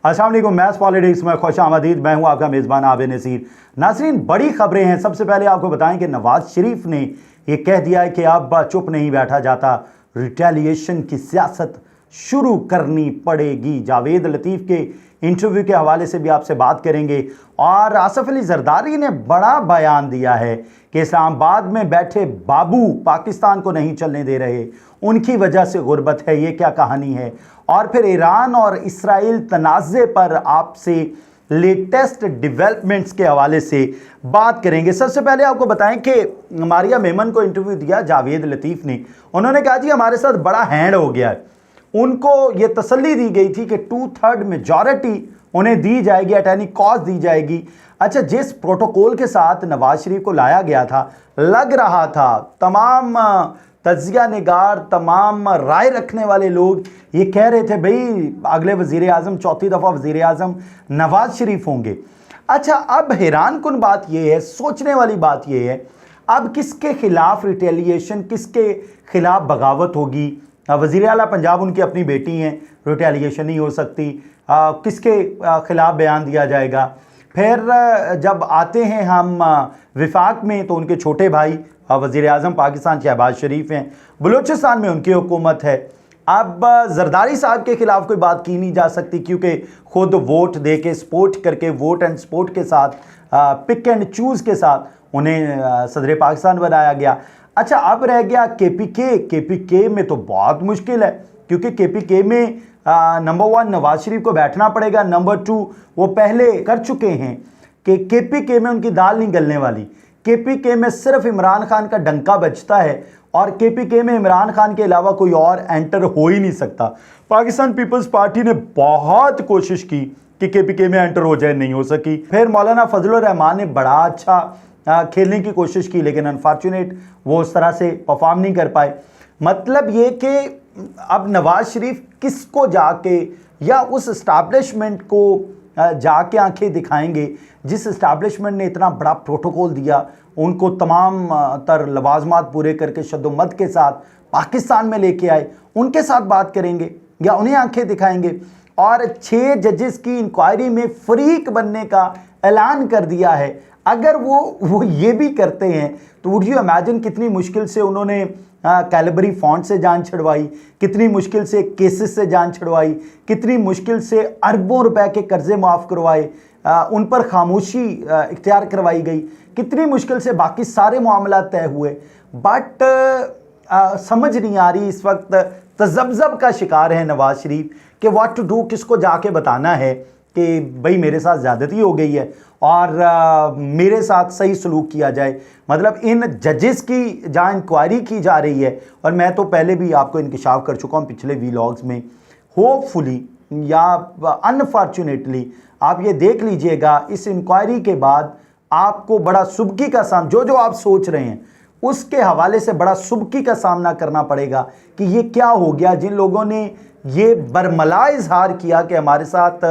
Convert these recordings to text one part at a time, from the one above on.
अस्सलाम वालेकुम, maths politics में खुश आमदीद। मैं हूं आपका मेज़बान आबिद नसीर। नाज़रीन, बड़ी खबरें हैं। सबसे पहले आपको बताएं कि नवाज शरीफ ने ये कह दिया है कि अब चुप नहीं बैठा जाता, रिटेलिएशन की सियासत शुरू करनी पड़ेगी। जावेद लतीफ़ के इंटरव्यू के हवाले से भी आपसे बात करेंगे। और आसफ अली जरदारी ने बड़ा बयान दिया है कि इस्लामाबाद में बैठे बाबू पाकिस्तान को नहीं चलने दे रहे, उनकी वजह से गुर्बत है। ये क्या कहानी है? और फिर ईरान और इसराइल तनाज़े पर आपसे लेटेस्ट डेवलपमेंट्स के हवाले से बात करेंगे। सबसे पहले आपको बताएं कि मारिया मेमन को इंटरव्यू दिया जावेद लतीफ़ ने। उन्होंने कहा जी हमारे साथ बड़ा हैंड हो गया है। उनको ये तसल्ली दी गई थी कि 2/3 मेजॉरिटी उन्हें दी जाएगी, एट एनी कॉस्ट दी जाएगी। अच्छा, जिस प्रोटोकॉल के साथ नवाज शरीफ को लाया गया था, लग रहा था तमाम तजिया निगार, तमाम राय रखने वाले लोग ये कह रहे थे भाई अगले वज़ीर आज़म, चौथी दफ़ा वज़ीर आज़म नवाज शरीफ होंगे। अच्छा, अब हैरान कुन बात यह है, सोचने वाली बात यह है, अब किसके खिलाफ रिटेलिएशन, किसके खिलाफ बगावत होगी? वज़ीर आला पंजाब उनकी अपनी बेटी हैं, रिटेलिएशन नहीं हो सकती। किसके खिलाफ बयान दिया जाएगा? फिर जब आते हैं हम विफाक में, तो उनके छोटे भाई वज़ीर आज़म पाकिस्तान शहबाज शरीफ हैं। बलूचिस्तान में उनकी हुकूमत है। अब जरदारी साहब के खिलाफ कोई बात की नहीं जा सकती, क्योंकि खुद वोट दे के, सपोर्ट करके, वोट एंड सपोर्ट के साथ, पिक एंड चूज़ के साथ उन्हें सदर पाकिस्तान बनाया गया। अच्छा, अब रह गया केपीके में तो बहुत मुश्किल है, क्योंकि केपीके में नंबर 1 नवाज शरीफ को बैठना पड़ेगा, नंबर 2 वो पहले कर चुके हैं कि केपीके में उनकी दाल नहीं गलने वाली। केपीके में सिर्फ इमरान खान का डंका बजता है और केपीके में इमरान खान के अलावा कोई और एंटर हो ही नहीं सकता। पाकिस्तान पीपल्स पार्टी ने बहुत कोशिश की कि केपीके में एंटर हो जाए, नहीं हो सकी। फिर मौलाना फजलुर रहमान ने बड़ा अच्छा खेलने की कोशिश की, लेकिन अनफॉर्चुनेट वो उस तरह से परफॉर्म नहीं कर पाए। मतलब ये कि अब नवाज शरीफ किसको जाके, या उस इस्टेब्लिशमेंट को जाके आंखें दिखाएंगे जिस इस्टेब्लिशमेंट ने इतना बड़ा प्रोटोकॉल दिया, उनको तमाम तर लवाजमात पूरे करके शद्दोमत के साथ पाकिस्तान में लेके आए, उनके साथ बात करेंगे या उन्हें आंखें दिखाएंगे? और 6 जजेस की इंक्वायरी में फरीक बनने का ऐलान कर दिया है। अगर वो ये भी करते हैं तो वुड यू इमेजिन कितनी मुश्किल से उन्होंने कैलिबरी फॉन्ट से जान छुड़वाई, कितनी मुश्किल से केसेस से जान छुड़वाई, कितनी मुश्किल से अरबों रुपए के कर्जे माफ़ करवाए, उन पर खामोशी इख्तियार करवाई गई, कितनी मुश्किल से बाकी सारे मामला तय हुए। बट समझ नहीं आ रही, इस वक्त तजब्जब का शिकार है नवाज शरीफ कि व्हाट टू डू, किसको जाके बताना है कि भाई मेरे साथ ज़्यादती हो गई है और मेरे साथ सही सलूक किया जाए। मतलब इन जजेस की जहाँ इंक्वायरी की जा रही है, और मैं तो पहले भी आपको इंकशाफ कर चुका हूँ पिछले वीलॉग्स में, होपफुली या अनफॉर्चुनेटली आप ये देख लीजिएगा, इस इंक्वायरी के बाद आपको बड़ा सुबकी का सामना, जो आप सोच रहे हैं उसके हवाले से बड़ा सुबकी का सामना करना पड़ेगा कि ये क्या हो गया। जिन लोगों ने ये बरमला इजहार किया कि हमारे साथ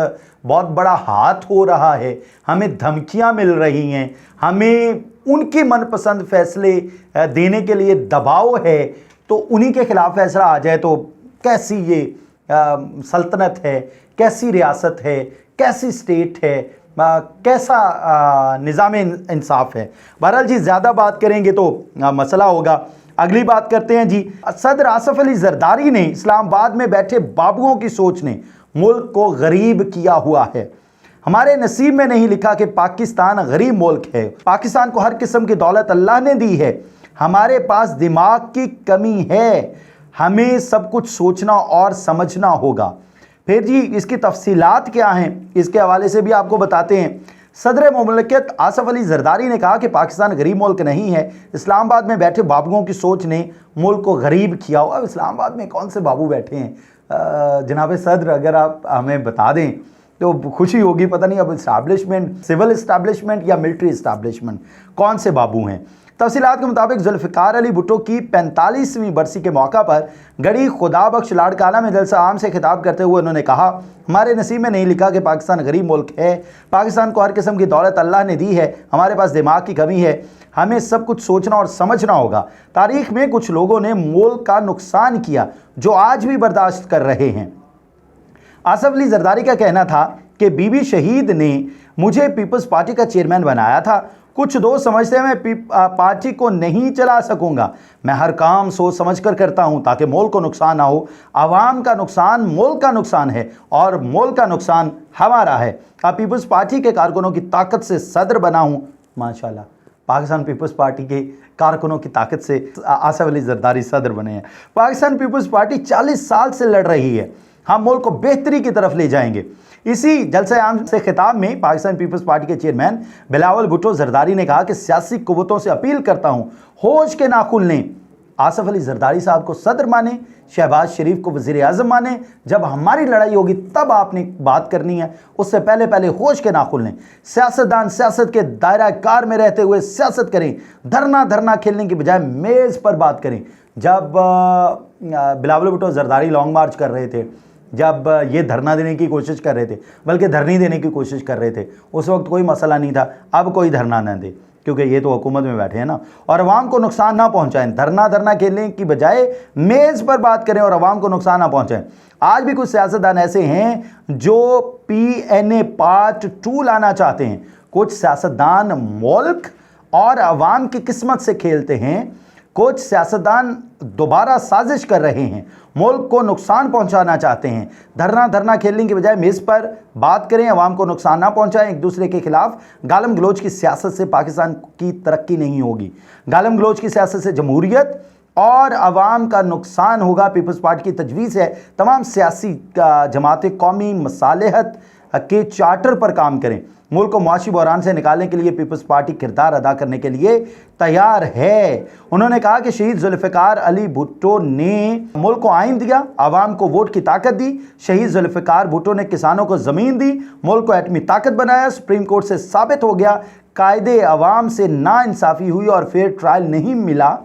बहुत बड़ा हाथ हो रहा है, हमें धमकियां मिल रही हैं, हमें उनके मनपसंद फैसले देने के लिए दबाव है, तो उन्हीं के खिलाफ फैसला आ जाए तो कैसी ये सल्तनत है, कैसी रियासत है, कैसी स्टेट है, कैसा निज़ाम इंसाफ है। बहरहाल जी, ज़्यादा बात करेंगे तो मसला होगा। अगली बात करते हैं जी। सदर आसफ अली जरदारी ने इस्लामाबाद में बैठे बाबुओं की सोच ने मुल्क को गरीब किया हुआ है। हमारे नसीब में नहीं लिखा कि पाकिस्तान गरीब मुल्क है। पाकिस्तान को हर किस्म की दौलत अल्लाह ने दी है। हमारे पास दिमाग की कमी है, हमें सब कुछ सोचना और समझना होगा। फिर जी, इसकी तफसीलात क्या हैं, इसके हवाले से भी आपको बताते हैं। सदर मुमलकत आसफ अली जरदारी ने कहा कि पाकिस्तान गरीब मुल्क नहीं है। इस्लामाबाद में बैठे बाबुओं की सोच ने मुल्क को गरीब किया। अब इस्लामाबाद में कौन से बाबू बैठे हैं जनाब सदर, अगर आप हमें बता दें तो खुशी होगी। पता नहीं अब इस्टेब्लिशमेंट, सिविल इस्टेब्लिशमेंट या मिलिट्री इस्टेब्लिशमेंट, कौन से बाबू हैं? तफसीलात के मुताबिक जुल्फ़िकार अली भुट्टो की 45वीं बरसी के मौका पर गढ़ी खुदाबख्श लाड़काना में जलसा आम से खिताब करते हुए उन्होंने कहा, हमारे नसीब में नहीं लिखा कि पाकिस्तान गरीब मुल्क है। पाकिस्तान को हर किस्म की दौलत अल्लाह ने दी है। हमारे पास दिमाग की कमी है, हमें सब कुछ सोचना और समझना होगा। तारीख में कुछ लोगों ने मुल्क का नुकसान किया जो आज भी बर्दाश्त कर रहे हैं। आसफ अली जरदारी का कहना था कि बीबी शहीद ने मुझे पीपल्स पार्टी का चेयरमैन बनाया था। कुछ दोस्त समझते हैं मैं पार्टी को नहीं चला सकूंगा। मैं हर काम सोच समझ कर करता हूं ताकि मुल्क को नुकसान ना हो। आवाम का नुकसान मुल्क का नुकसान है और मुल्क का नुकसान हमारा है। अब पीपल्स पार्टी के कारकुनों की ताकत से सदर बना हूं। माशाल्लाह, पाकिस्तान पीपल्स पार्टी के कारकुनों की ताकत से आसिफ अली जरदारी सदर बने हैं। पाकिस्तान पीपल्स पार्टी 40 साल से लड़ रही है। हम मुल्क को बेहतरी की तरफ ले जाएंगे। इसी जलसे आम से खिताब में पाकिस्तान पीपल्स पार्टी के चेयरमैन बिलावल भुट्टो जरदारी ने कहा कि सियासी कुव्वतों से अपील करता हूं, होश के नाखुन लें। आसिफ अली जरदारी साहब को सदर माने, शहबाज शरीफ को वजीर आजम माने। जब हमारी लड़ाई होगी तब आपने बात करनी है, उससे पहले पहले होश के नाखुन लें। सियासतदान सियासत के दायरा कार में रहते हुए सियासत करें। धरना खेलने की बजाय मेज़ पर बात करें। जब बिलावल भुट्टो जरदारी लॉन्ग मार्च कर रहे थे, जब ये धरना देने की कोशिश कर रहे थे, बल्कि धरनी देने की कोशिश कर रहे थे, उस वक्त कोई मसला नहीं था। अब कोई धरना न दे क्योंकि ये तो हुकूमत में बैठे हैं ना, और अवाम को नुकसान ना पहुंचाएं। धरना खेलने की बजाय मेज़ पर बात करें और अवाम को नुकसान ना पहुंचाएं। आज भी कुछ सियासतदान ऐसे हैं जो PNA पार्ट 2 लाना चाहते हैं। कुछ सियासतदान मुल्क और अवाम की किस्मत से खेलते हैं। कुछ सियासतदान दोबारा साजिश कर रहे हैं, मुल्क को नुकसान पहुंचाना चाहते हैं। धरना खेलने की बजाय मेज़ पर बात करें, अवाम को नुकसान ना पहुंचाएं। एक दूसरे के खिलाफ गालम गलोच की सियासत से पाकिस्तान की तरक्की नहीं होगी। गालम गलोच की सियासत से जमहूरियत और अवाम का नुकसान होगा। पीपल्स पार्टी की तजवीज़ है तमाम सियासी जमातें कौमी मसालेहत के चार्टर पर काम करें। मुल्क को मुआशी बहरान से निकालने के लिए पीपल्स पार्टी किरदार अदा करने के लिए तैयार है। उन्होंने कहा कि शहीद जुल्फ़िकार अली भुट्टो ने मुल्क को आइन दिया, आवाम को वोट की ताकत दी। शहीद जुल्फ़िकार भुट्टो ने किसानों को ज़मीन दी, मुल्क को एटमी ताकत बनाया। सुप्रीम कोर्ट से साबित हो गया कायदे अवाम से नाइंसाफ़ी हुई और फेयर ट्रायल नहीं मिला।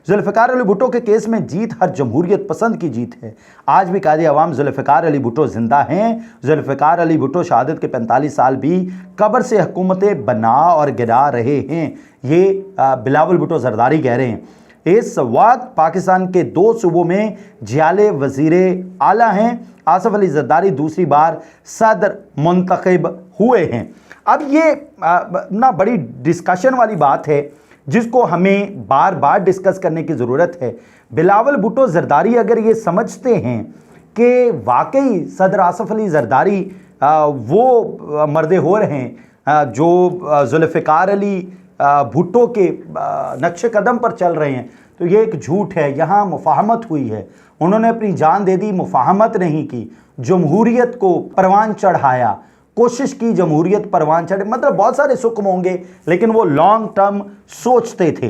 जुल्फ़िकार अली भुट्टो के केस में जीत हर जमहूरियत पसंद की जीत है। आज भी कायदे अवाम जुल्फ़िकार अली भुट्टो जिंदा हैं। जुल्फ़िकार अली भुट्टो शहादत के 45 साल भी कब्र से हुकूमतें बना और गिरा रहे हैं। ये बिलावल भुट्टो जरदारी कह रहे हैं। इस वक्त पाकिस्तान के 2 सूबों में जियाले वजीर आला हैं। आसिफ अली जरदारी दूसरी बार सदर मुंतखब हुए हैं। अब ये ना बड़ी डिस्कशन वाली बात है जिसको हमें बार बार डिस्कस करने की ज़रूरत है। बिलावल भुट्टो जरदारी अगर ये समझते हैं कि वाकई सदर आसिफ अली जरदारी वो मर्दे हो रहे हैं जो जुल्फ़िकार अली भुट्टो के नक्शे कदम पर चल रहे हैं, तो ये एक झूठ है। यहाँ मुफाहमत हुई है, उन्होंने अपनी जान दे दी, मुफाहमत नहीं की। जमहूरियत को परवान चढ़ाया, कोशिश की जमहूरियत परवान चढ़े। मतलब बहुत सारे सुकम होंगे लेकिन वो लॉन्ग टर्म सोचते थे।